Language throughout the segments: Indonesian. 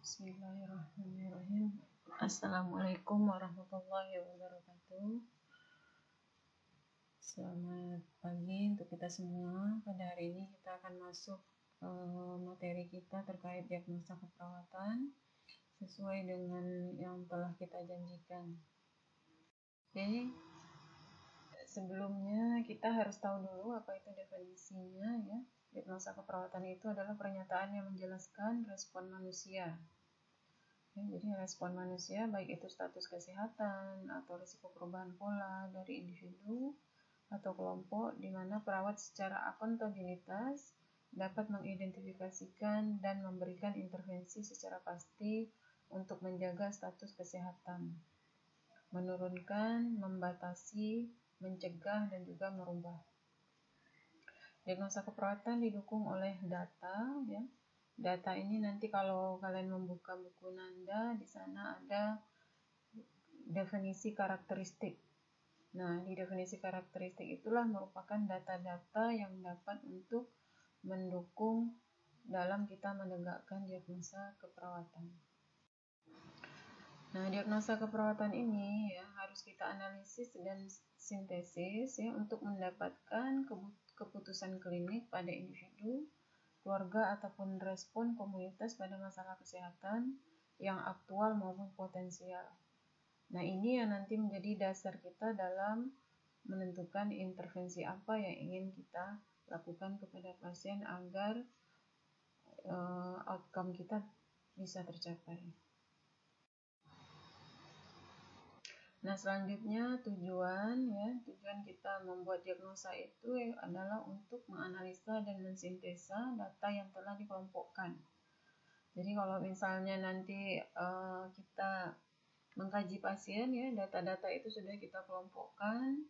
Bismillahirrahmanirrahim. Assalamualaikum warahmatullahi wabarakatuh. Selamat pagi untuk kita semua. Pada hari ini kita akan masuk materi kita terkait diagnosa keperawatan sesuai dengan yang telah kita janjikan. Oke, sebelumnya kita harus tahu dulu apa itu definisinya ya. Diagnosa keperawatan itu adalah pernyataan yang menjelaskan respon manusia. Ya, jadi respon manusia baik itu status kesehatan atau risiko perubahan pola dari individu atau kelompok di mana perawat secara akuntabilitas dapat mengidentifikasikan dan memberikan intervensi secara pasti untuk menjaga status kesehatan, menurunkan, membatasi, mencegah, dan juga merubah. Diagnosa keperawatan didukung oleh data ya. Data ini nanti kalau kalian membuka buku Nanda, di sana ada definisi karakteristik. Nah, di definisi karakteristik itulah merupakan data-data yang dapat untuk mendukung dalam kita menegakkan diagnosa keperawatan. Nah, diagnosa keperawatan ini ya harus kita analisis dan sintesis ya untuk mendapatkan keputusan klinik pada individu, keluarga ataupun respon komunitas pada masalah kesehatan yang aktual maupun potensial. Nah, ini yang nanti menjadi dasar kita dalam menentukan intervensi apa yang ingin kita lakukan kepada pasien agar outcome kita bisa tercapai. Nah, selanjutnya tujuan kita membuat diagnosa itu adalah untuk menganalisa dan mensintesa data yang telah dikelompokkan. Jadi kalau misalnya nanti kita mengkaji pasien ya, data-data itu sudah kita kelompokkan.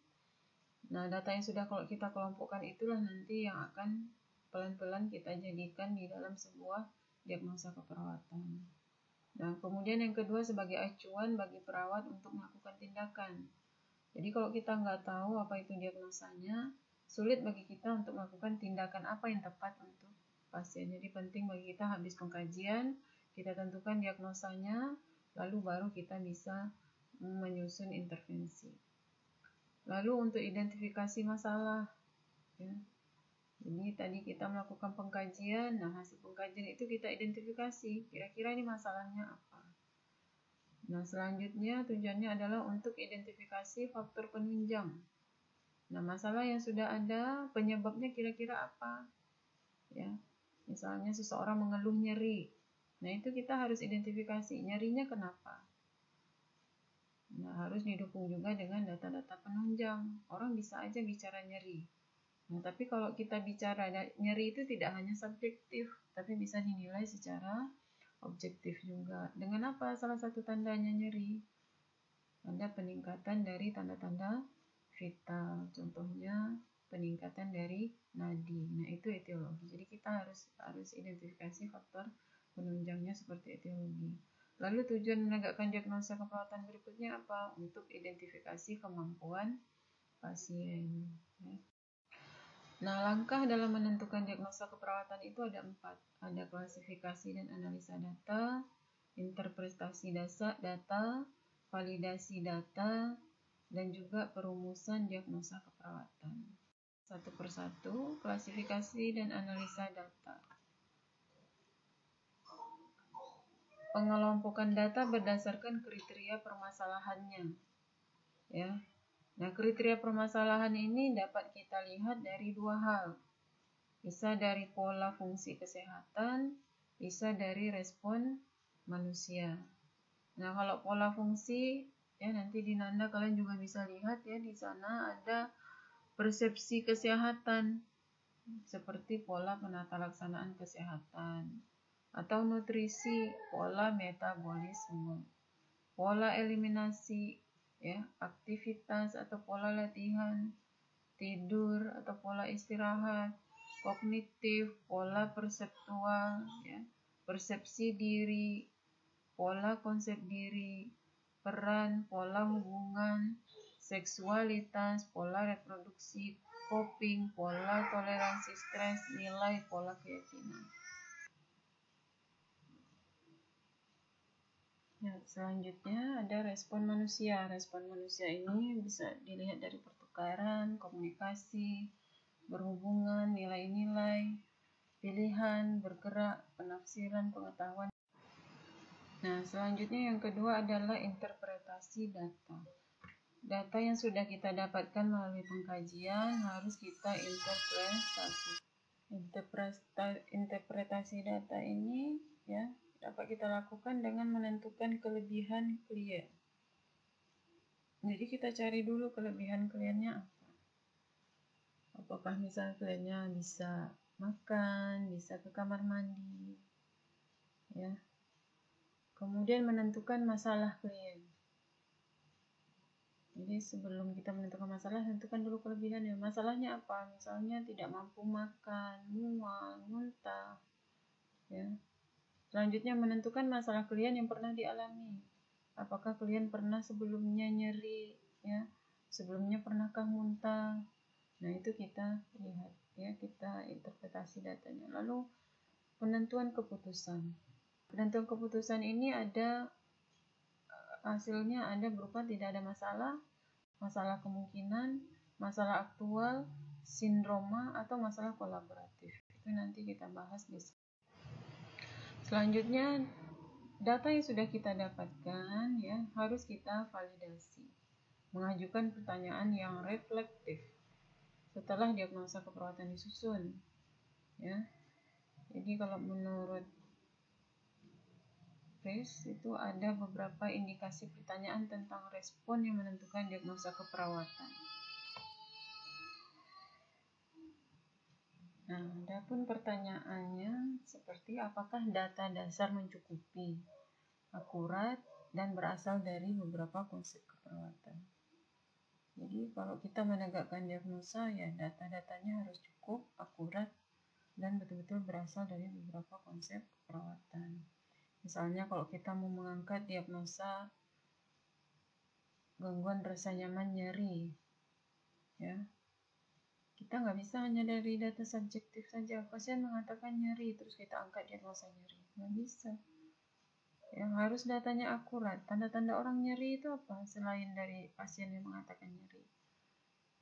Nah, data yang sudah kita kelompokkan itulah nanti yang akan pelan-pelan kita jadikan di dalam sebuah diagnosa keperawatan. Nah, kemudian yang kedua sebagai acuan bagi perawat untuk melakukan tindakan. Jadi kalau kita nggak tahu apa itu diagnosanya, sulit bagi kita untuk melakukan tindakan apa yang tepat untuk pasien. Jadi penting bagi kita habis pengkajian, kita tentukan diagnosanya, lalu baru kita bisa menyusun intervensi. Lalu untuk identifikasi masalah, ya. Jadi tadi kita melakukan pengkajian, nah hasil pengkajian itu kita identifikasi, kira-kira ini masalahnya apa. Nah, selanjutnya tujuannya adalah untuk identifikasi faktor penunjang. Nah, masalah yang sudah ada, penyebabnya kira-kira apa? Ya, misalnya seseorang mengeluh nyeri. Nah, itu kita harus identifikasi, nyerinya kenapa? Nah, harus didukung juga dengan data-data penunjang. Orang bisa aja bicara nyeri. Nah, tapi kalau kita bicara nyeri itu tidak hanya subjektif, tapi bisa dinilai secara objektif juga. Dengan apa salah satu tandanya nyeri? Ada peningkatan dari tanda-tanda vital, contohnya peningkatan dari nadi. Nah, itu etiologi. Jadi kita harus identifikasi faktor penunjangnya seperti etiologi. Lalu tujuan menegakkan diagnosa keperawatan berikutnya apa? Untuk identifikasi kemampuan pasien. Nah, langkah dalam menentukan diagnosa keperawatan itu ada 4. Ada klasifikasi dan analisa data, interpretasi data, validasi data, dan juga perumusan diagnosa keperawatan. Satu persatu, klasifikasi dan analisa data. Pengelompokan data berdasarkan kriteria permasalahannya. Ya. Nah, kriteria permasalahan ini dapat kita lihat dari dua hal. Bisa dari pola fungsi kesehatan, bisa dari respon manusia. Nah, kalau pola fungsi, ya nanti di Nanda kalian juga bisa lihat ya, di sana ada persepsi kesehatan, seperti pola penata laksanaan kesehatan, atau nutrisi, pola metabolisme, pola eliminasi, ya, aktivitas atau pola latihan, tidur atau pola istirahat, kognitif, pola perseptual, ya, persepsi diri, pola konsep diri, peran, pola hubungan, seksualitas, pola reproduksi, coping, pola toleransi stres, nilai, pola keyakinan. Ya, selanjutnya ada respon manusia. Respon manusia ini bisa dilihat dari pertukaran, komunikasi, berhubungan, nilai-nilai, pilihan, bergerak, penafsiran, pengetahuan. Nah, selanjutnya yang kedua adalah interpretasi data. Data yang sudah kita dapatkan melalui pengkajian harus kita interpretasi. Interpretasi data ini ya dapat kita lakukan dengan menentukan kelebihan klien. Jadi kita cari dulu kelebihan kliennya apa. Apakah misalnya kliennya bisa makan, bisa ke kamar mandi, ya. Kemudian menentukan masalah klien. Jadi sebelum kita menentukan masalah, tentukan dulu kelebihannya. Masalahnya apa? Misalnya tidak mampu makan, mual, muntah, ya. Selanjutnya menentukan masalah klien yang pernah dialami. Apakah klien pernah sebelumnya nyeri, ya? Sebelumnya pernahkah muntah? Nah, itu kita lihat, ya, kita interpretasi datanya. Lalu penentuan keputusan. Penentuan keputusan ini ada hasilnya ada berupa tidak ada masalah, masalah kemungkinan, masalah aktual, sindroma, atau masalah kolaboratif. Itu nanti kita bahas di sini. Selanjutnya, data yang sudah kita dapatkan ya harus kita validasi. Mengajukan pertanyaan yang reflektif setelah diagnosa keperawatan disusun. Ya. Jadi kalau menurut Rees itu ada beberapa indikasi pertanyaan tentang respon yang menentukan diagnosa keperawatan. Nah, adapun pertanyaannya seperti apakah data dasar mencukupi, akurat, dan berasal dari beberapa konsep keperawatan. Jadi kalau kita menegakkan diagnosa ya data-datanya harus cukup, akurat, dan betul-betul berasal dari beberapa konsep keperawatan. Misalnya kalau kita mau mengangkat diagnosa gangguan rasa nyaman nyeri, ya kita nggak bisa hanya dari data subjektif saja. Pasien mengatakan nyeri, terus kita angkat diagnosa nyeri. Nggak bisa. Yang harus datanya akurat. Tanda-tanda orang nyeri itu apa? Selain dari pasien yang mengatakan nyeri.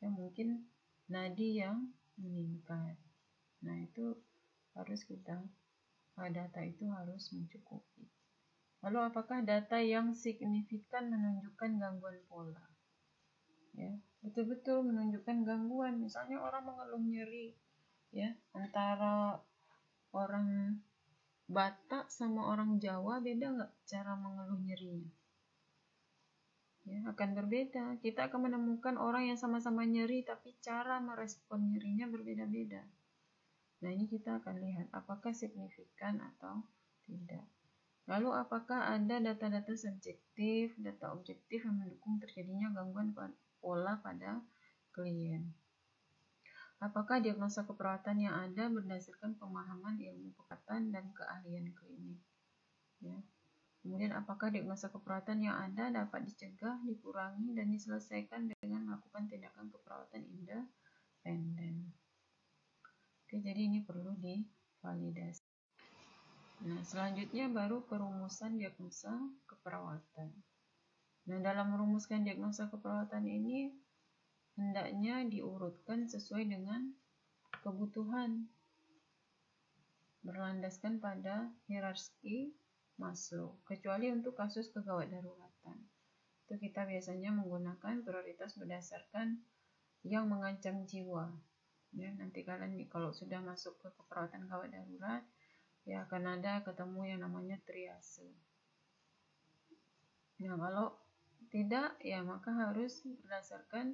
Ya mungkin nadi yang meningkat. Nah itu harus kita, data itu harus mencukupi. Lalu apakah data yang signifikan menunjukkan gangguan pola? Ya, betul-betul menunjukkan gangguan. Misalnya orang mengeluh nyeri, ya, antara orang Batak sama orang Jawa beda nggak cara mengeluh nyerinya? Ya, akan berbeda. Kita akan menemukan orang yang sama-sama nyeri tapi cara merespon nyerinya berbeda-beda. Nah, ini kita akan lihat apakah signifikan atau tidak. Lalu apakah ada data-data subjektif, data objektif yang mendukung terjadinya gangguan pola pada klien? Apakah diagnosa keperawatan yang ada berdasarkan pemahaman ilmu keperawatan dan keahlian klinik? Ya. Kemudian apakah diagnosa keperawatan yang ada dapat dicegah, dikurangi, dan diselesaikan dengan melakukan tindakan keperawatan independen? Oke, jadi ini perlu divalidasi. Nah, selanjutnya baru perumusan diagnosa keperawatan. Nah, dalam merumuskan diagnosa keperawatan ini hendaknya diurutkan sesuai dengan kebutuhan, berlandaskan pada hierarki Maslow, kecuali untuk kasus kegawat daruratan. Itu kita biasanya menggunakan prioritas berdasarkan yang mengancam jiwa. Ya, nanti kalian kalau sudah masuk ke keperawatan gawat darurat, ya akan ada ketemu yang namanya triase. Nah, kalau tidak, ya maka harus berdasarkan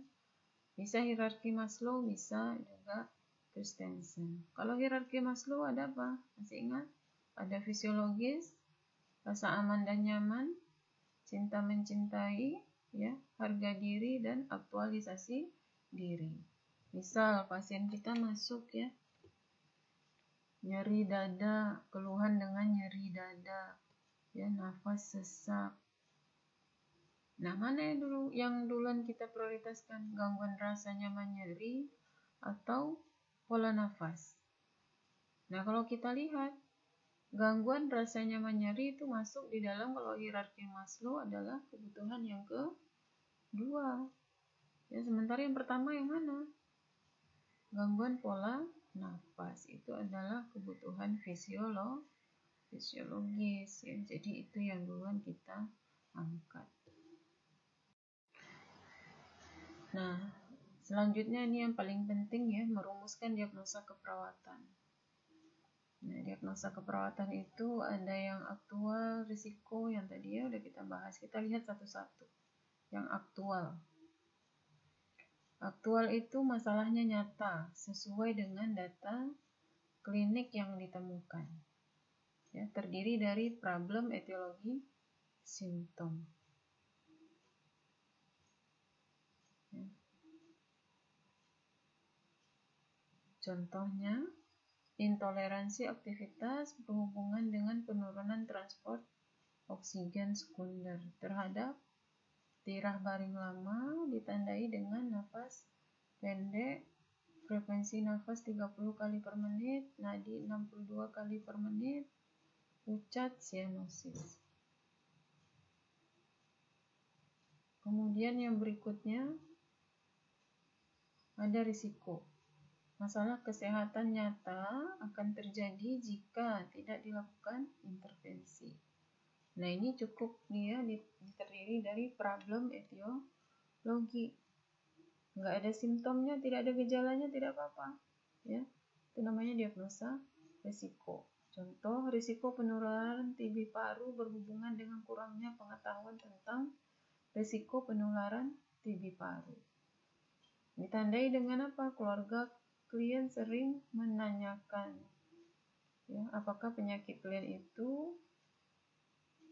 bisa hierarki Maslow, bisa juga Christensen. Kalau hierarki Maslow ada apa? Masih ingat? Ada fisiologis, rasa aman dan nyaman, cinta mencintai, ya, harga diri, dan aktualisasi diri. Misal pasien kita masuk ya, nyeri dada, keluhan dengan nyeri dada, ya, nafas sesak. Nah, mana yang duluan kita prioritaskan? Gangguan rasa nyaman nyeri atau pola nafas? Nah, kalau kita lihat Gangguan rasa nyaman nyeri itu masuk di dalam, kalau hierarki Maslow adalah kebutuhan yang kedua. Ya, sementara yang pertama yang mana? Gangguan pola nafas itu adalah kebutuhan fisiologis ya. Jadi itu yang duluan kita angkat. Nah, selanjutnya ini yang paling penting ya, merumuskan diagnosa keperawatan. Nah, diagnosa keperawatan itu ada yang aktual, risiko, yang tadi ya udah kita bahas. Kita lihat satu-satu. Yang aktual. Aktual itu masalahnya nyata, sesuai dengan data klinik yang ditemukan. Ya, terdiri dari problem, etiologi, simptom. Ya. Contohnya, intoleransi aktivitas berhubungan dengan penurunan transport oksigen sekunder terhadap tirah baring lama, ditandai dengan nafas pendek, frekuensi nafas 30 kali per menit, nadi 62 kali per menit, pucat, sianosis. Kemudian yang berikutnya ada risiko. Masalah kesehatan nyata akan terjadi jika tidak dilakukan intervensi. Nah, ini cukup dia terdiri dari problem, etiologi. Nggak ada simptomnya, tidak ada gejalanya, tidak apa-apa. Ya, itu namanya diagnosa risiko. Contoh, risiko penularan TB paru berhubungan dengan kurangnya pengetahuan tentang risiko penularan TB paru. Ditandai dengan apa? Keluarga klien sering menanyakan ya, apakah penyakit klien itu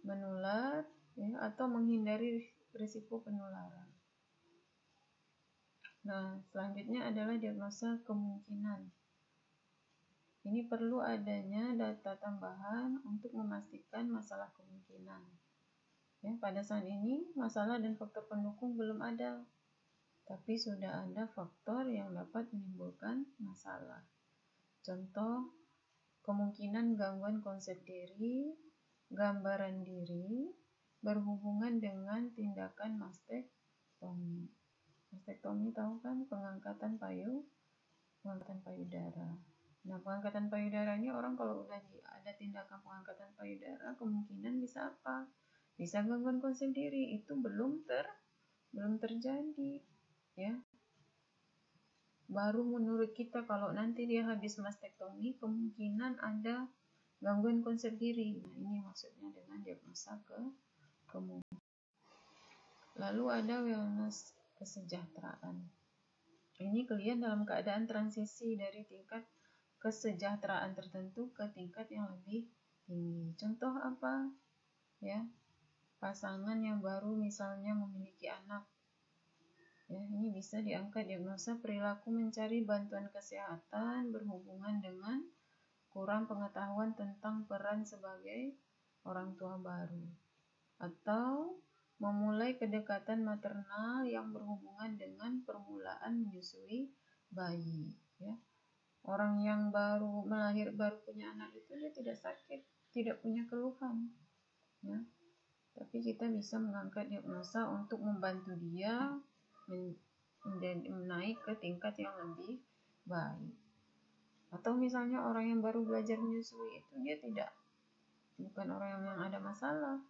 menular ya, atau menghindari risiko penularan. Nah, selanjutnya adalah diagnosa kemungkinan. Ini perlu adanya data tambahan untuk memastikan masalah kemungkinan. Ya, pada saat ini masalah dan faktor pendukung belum ada, tapi sudah ada faktor yang dapat menimbulkan masalah. Contoh, kemungkinan gangguan konsep diri, gambaran diri, berhubungan dengan tindakan mastektomi. Mastektomi tahu kan, pengangkatan payudara. Nah, pengangkatan payudara ini orang kalau udah ada tindakan pengangkatan payudara, kemungkinan bisa apa? Bisa gangguan konsep diri, itu belum terjadi, ya. Baru menurut kita kalau nanti dia habis mastektomi, kemungkinan ada gangguan konsep diri. Nah, ini maksudnya dengan diagnosa kemungkinan. Lalu ada wellness, kesejahteraan. Ini klien dalam keadaan transisi dari tingkat kesejahteraan tertentu ke tingkat yang lebih tinggi. Contoh apa? Ya, pasangan yang baru misalnya memiliki anak. Ya, ini bisa diangkat diagnosa perilaku mencari bantuan kesehatan berhubungan dengan kurang pengetahuan tentang peran sebagai orang tua baru, atau memulai kedekatan maternal yang berhubungan dengan permulaan menyusui bayi. Ya. Orang yang baru punya anak itu dia tidak sakit, tidak punya keluhan. Ya. Tapi kita bisa mengangkat diagnosa untuk membantu dia naik ke tingkat yang lebih baik. Atau misalnya orang yang baru belajar menyusui itu dia bukan orang yang ada masalah,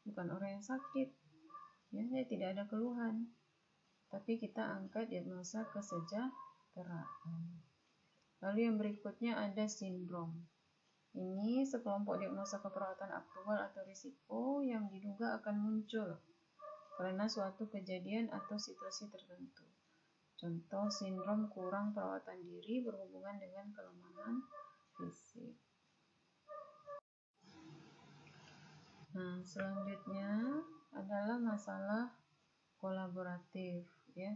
bukan orang yang sakit, ya, dia tidak ada keluhan. Tapi kita angkat diagnosa kesejahteraan. Lalu yang berikutnya ada sindrom. Ini sekelompok diagnosa keperawatan aktual atau risiko yang diduga akan muncul karena suatu kejadian atau situasi tertentu. Contoh, sindrom kurang perawatan diri berhubungan dengan kelemahan fisik. Nah, selanjutnya adalah masalah kolaboratif, ya.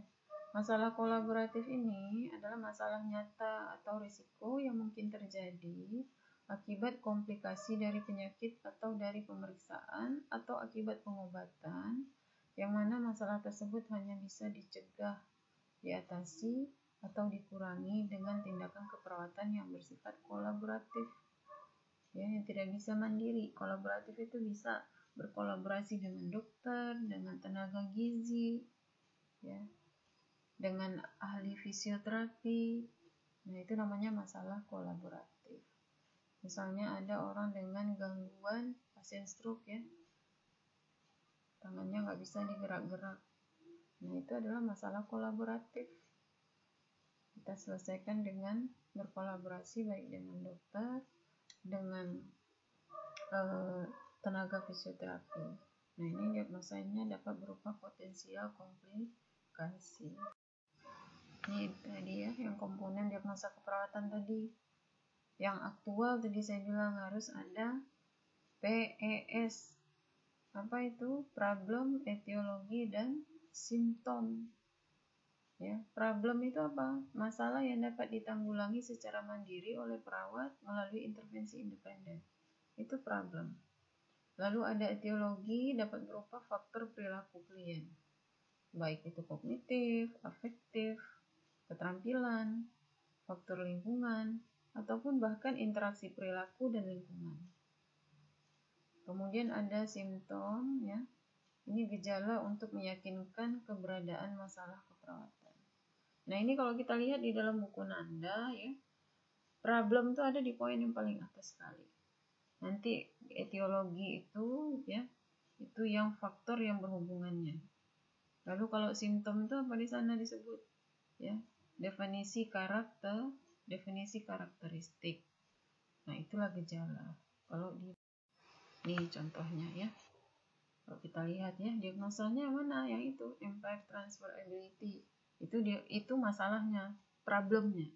Masalah kolaboratif ini adalah masalah nyata atau risiko yang mungkin terjadi akibat komplikasi dari penyakit atau dari pemeriksaan atau akibat pengobatan, yang mana masalah tersebut hanya bisa dicegah, diatasi, atau dikurangi dengan tindakan keperawatan yang bersifat kolaboratif. ya, yang tidak bisa mandiri. Kolaboratif itu bisa berkolaborasi dengan dokter, dengan tenaga gizi, ya, dengan ahli fisioterapi. Nah, itu namanya masalah kolaboratif. Misalnya ada orang dengan gangguan pasien stroke, ya, tangannya nggak bisa digerak-gerak. Nah, itu adalah masalah kolaboratif. Kita selesaikan dengan berkolaborasi baik dengan dokter, dengan tenaga fisioterapi. Nah, ini diagnosanya dapat berupa potensial komplikasi. Ini tadi ya, yang komponen diagnosa keperawatan tadi. Yang aktual tadi saya bilang harus ada PES. Apa itu? Problem, etiologi, dan simptom. Ya, problem itu apa? Masalah yang dapat ditanggulangi secara mandiri oleh perawat melalui intervensi independen. Itu problem. Lalu ada etiologi, dapat berupa faktor perilaku klien, baik itu kognitif, afektif, keterampilan, faktor lingkungan, ataupun bahkan interaksi perilaku dan lingkungan. Kemudian ada simptom, ya. Ini gejala untuk meyakinkan keberadaan masalah keperawatan. Nah, ini kalau kita lihat di dalam buku Nanda, ya, problem itu ada di poin yang paling atas sekali. Nanti etiologi itu, ya, itu yang faktor yang berhubungannya. Lalu kalau simptom itu apa di sana disebut? Ya, definisi karakteristik. Nah, itulah gejala. Kalau ini contohnya, ya. Kalau kita lihat, ya, diagnosanya mana? Yang itu impaired transfer ability. Itu masalahnya, problemnya,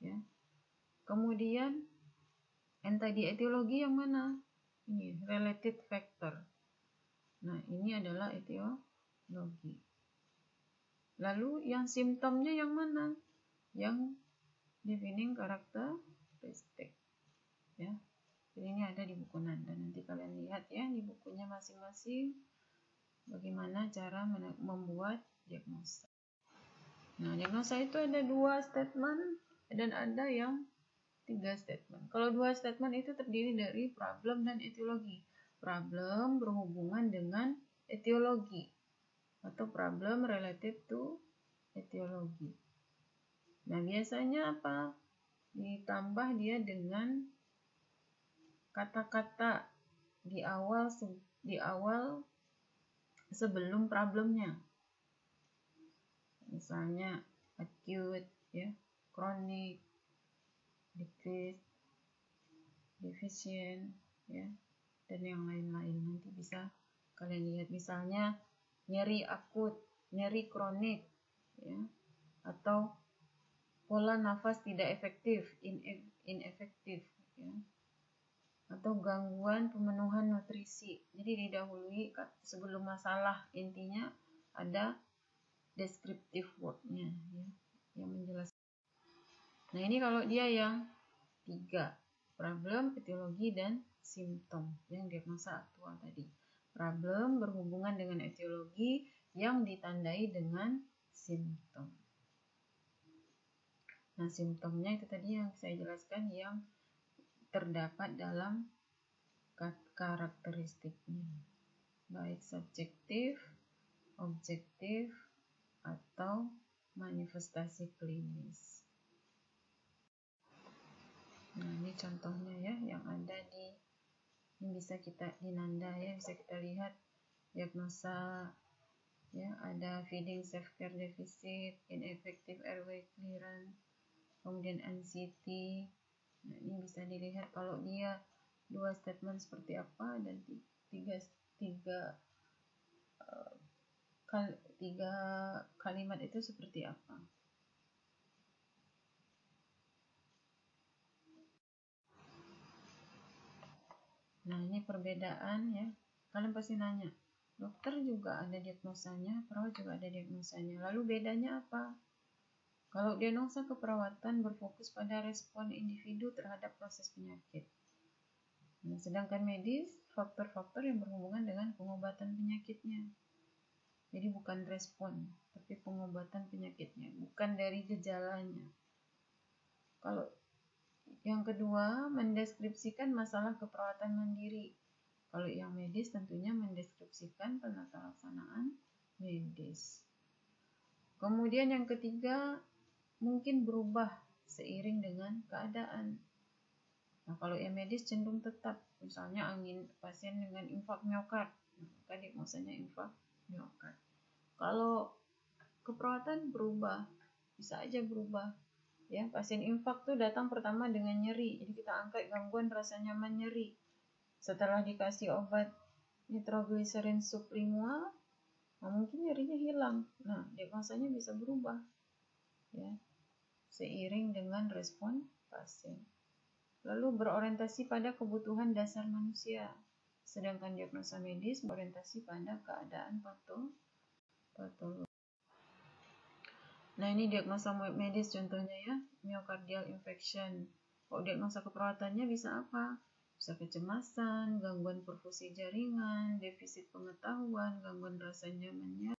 ya. Kemudian yang tadi etiologi yang mana? Ini related factor. Nah, ini adalah etiologi. Lalu yang simptomnya yang mana? Yang defining karakteristik, ya. Jadi ini ada di buku Nanda. Nanti kalian lihat, ya, di bukunya masing-masing bagaimana cara membuat diagnosa. Nah, diagnosa itu ada 2 statement dan ada yang 3 statement. Kalau 2 statement itu terdiri dari problem dan etiologi. Problem berhubungan dengan etiologi atau problem related to etiologi. Nah, biasanya apa? Ditambah dia dengan kata-kata di awal sebelum problemnya. Misalnya acute, ya, chronic, decrease, deficient, ya, dan yang lain-lain. Nanti bisa kalian lihat, misalnya nyeri akut, nyeri kronik, ya, atau pola nafas tidak efektif, inefektif, ya, atau gangguan pemenuhan nutrisi. Jadi didahului sebelum masalah, intinya ada descriptive word-nya, ya, yang menjelaskan. Nah, ini kalau dia yang 3, problem, etiologi, dan simptom yang diagnosa aktual tadi. Problem berhubungan dengan etiologi yang ditandai dengan simptom. Nah, simptomnya itu tadi yang saya jelaskan yang terdapat dalam karakteristiknya, baik subjektif, objektif, atau manifestasi klinis. Nah, ini contohnya, ya, yang ada ini bisa kita di Nanda, ya, bisa kita lihat diagnosa, ya, ada feeding self-care deficit, ineffective airway clearance, kemudian NCT. Nah, ini bisa dilihat kalau dia 2 statement seperti apa dan 3 kalimat itu seperti apa. Nah, ini perbedaan, ya. Kalian pasti nanya, dokter juga ada diagnosanya, perawat juga ada diagnosanya. Lalu bedanya apa? Kalau diagnosa keperawatan berfokus pada respon individu terhadap proses penyakit. Nah, sedangkan medis, faktor-faktor yang berhubungan dengan pengobatan penyakitnya. Jadi bukan respon, tapi pengobatan penyakitnya, bukan dari gejalanya. Kalau Yang kedua, mendeskripsikan masalah keperawatan mandiri. Kalau yang medis tentunya mendeskripsikan penata laksanaan medis. Kemudian yang ketiga, mungkin berubah seiring dengan keadaan. Nah, kalau yang medis cenderung tetap, misalnya pasien dengan infak miokard, maka diagnosanya infak miokard. Kalau keperawatan berubah, bisa aja berubah. Ya, pasien infak tuh datang pertama dengan nyeri, jadi kita angkat gangguan rasa nyaman nyeri. Setelah dikasih obat nitrogliserin sublingual, mungkin nyerinya hilang. Nah, diagnosanya bisa berubah, ya, seiring dengan respon pasien. Lalu berorientasi pada kebutuhan dasar manusia, sedangkan diagnosa medis berorientasi pada keadaan patologi. Nah, ini diagnosa medis contohnya ya, myocardial infarction. Kalau diagnosa keperawatannya bisa apa? Bisa kecemasan, gangguan perfusi jaringan, defisit pengetahuan, gangguan rasa nyamannya.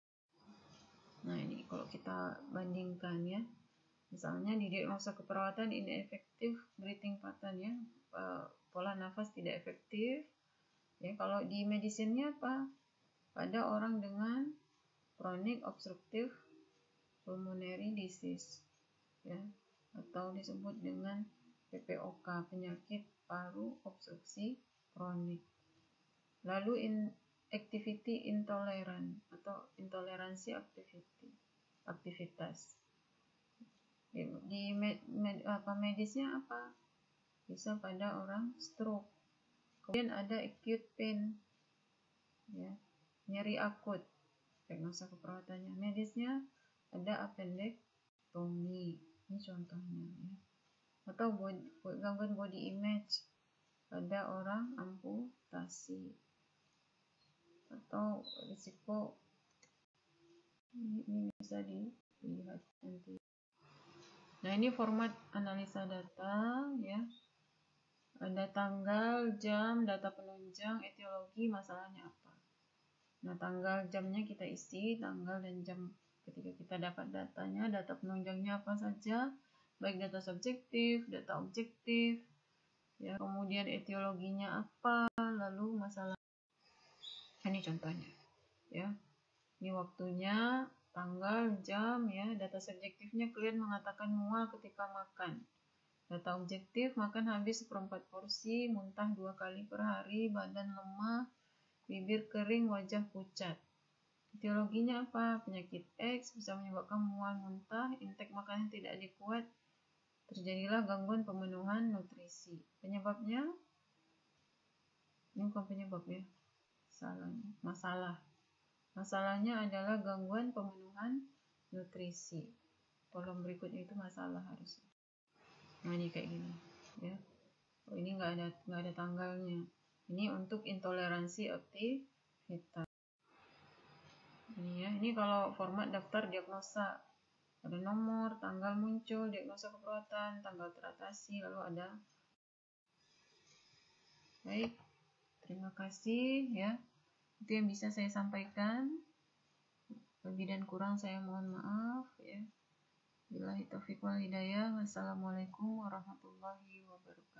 Nah, ini kalau kita bandingkan ya, misalnya di diagnosa keperawatan ineffective breathing pattern ya, pola nafas tidak efektif. Ya, kalau di medisinnya apa? Pada orang dengan chronic obstructive pulmonary disease, ya, atau disebut dengan PPOK, penyakit paru obstruksi kronik. Lalu activity intolerant atau intoleransi aktivitas. Di medisnya apa? Bisa pada orang stroke. Kemudian ada acute pain, ya, nyeri akut, diagnosa keperawatannya. Medisnya ada appendectomy, ini contohnya ya. Atau gangguan body image pada orang amputasi, atau risiko ini bisa dilihat nanti. Nah, ini format analisa data ya. Ada tanggal, jam, data penunjang, etiologi, masalahnya apa. Nah, tanggal jamnya kita isi, tanggal dan jam ketika kita dapat datanya, data penunjangnya apa saja, baik data subjektif, data objektif, ya, kemudian etiologinya apa, lalu masalah. Ini contohnya, ya. Ini waktunya, tanggal, jam, ya. Data subjektifnya klien mengatakan mual ketika makan. Data objektif, makan habis 1/4 porsi, muntah 2 kali per hari, badan lemah, bibir kering, wajah pucat. Etiologinya apa? Penyakit X bisa menyebabkan mual muntah, intake makanan tidak adekuat, terjadilah gangguan pemenuhan nutrisi. Penyebabnya? Ini bukan penyebab ya, Masalahnya adalah gangguan pemenuhan nutrisi. Kolom berikutnya itu masalah harusnya. Nah, ini kayak gini, ya. Oh, ini nggak ada tanggalnya. Ini untuk intoleransi aktivitas. Ini ya, ini kalau format daftar diagnosa, ada nomor, tanggal muncul, diagnosa keperawatan, tanggal teratasi, lalu ada. Baik, terima kasih ya. Itu yang bisa saya sampaikan. Lebih dan kurang saya mohon maaf ya. Billahi taufiq wal hidayah. Wassalamualaikum warahmatullahi wabarakatuh.